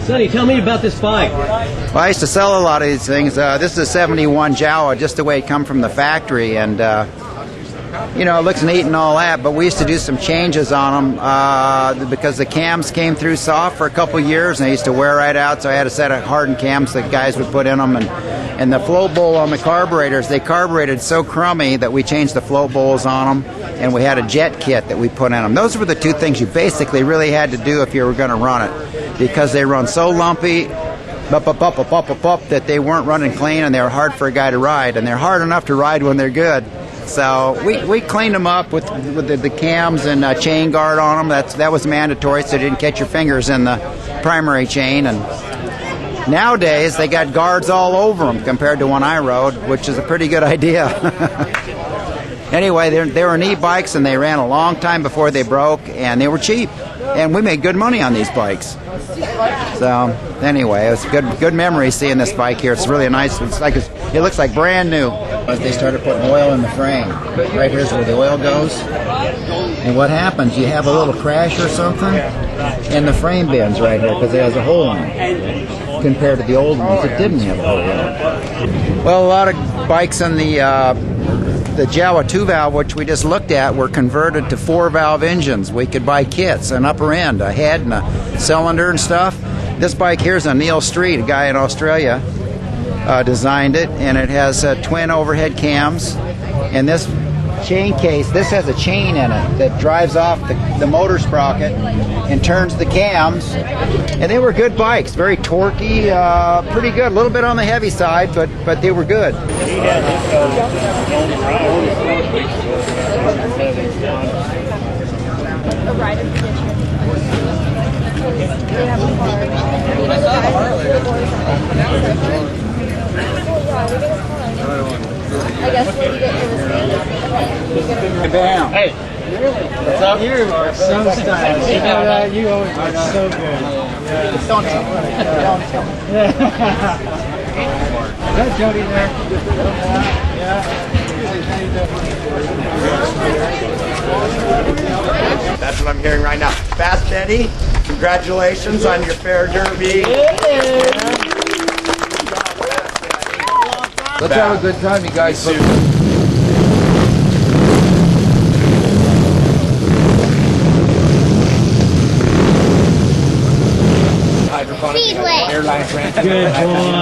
Sonny, tell me about this bike. Well, I used to sell a lot of these things. This is a 71 Jawa, just the way it come from the factory, and you know, it looks neat and all that, but we used to do some changes on them because the cams came through soft for a couple years and they used to wear right out, so I had a set of hardened cams that guys would put in them, and the float bowl on the carburetors, they carbureted so crummy that we changed the float bowls on them, and we had a jet kit that we put in them. Those were the two things you basically really had to do if you were going to run it, because they run so lumpy that they weren't running clean, and they were hard for a guy to ride, and they're hard enough to ride when they're good. So we cleaned them up with the cams and chain guard on them. That was mandatory, so you didn't catch your fingers in the primary chain. And nowadays they got guards all over them compared to when I rode, which is a pretty good idea. Anyway, they were neat bikes, and they ran a long time before they broke, and they were cheap, and we made good money on these bikes. So anyway, it was good memory seeing this bike here. It's really nice. It looks like brand new. They started putting oil in the frame. Right here's where the oil goes. And what happens? You have a little crash or something, and the frame bends right here because it has a hole in it. Compared to the old ones, it didn't have a hole in it. Well, a lot of bikes in the Jawa 2-valve, which we just looked at, were converted to 4-valve engines. We could buy kits, an upper end, a head, and a cylinder and stuff. This bike here is a Neil Street, a guy in Australia, designed it, and it has twin overhead cams. And this chain case, this has a chain in it that drives off the motor sprocket and turns the cams. And they were good bikes, very torquey, pretty good. A little bit on the heavy side, but they were good. Hey, what's up? You are so stylish. You know that? You always look so good. Yeah. Don't tell me. Is that Jody there? Yeah. That's what I'm hearing right now. Fast Eddie, congratulations on your fair derby. Let's have a good time, you guys. Speedway. Good boy.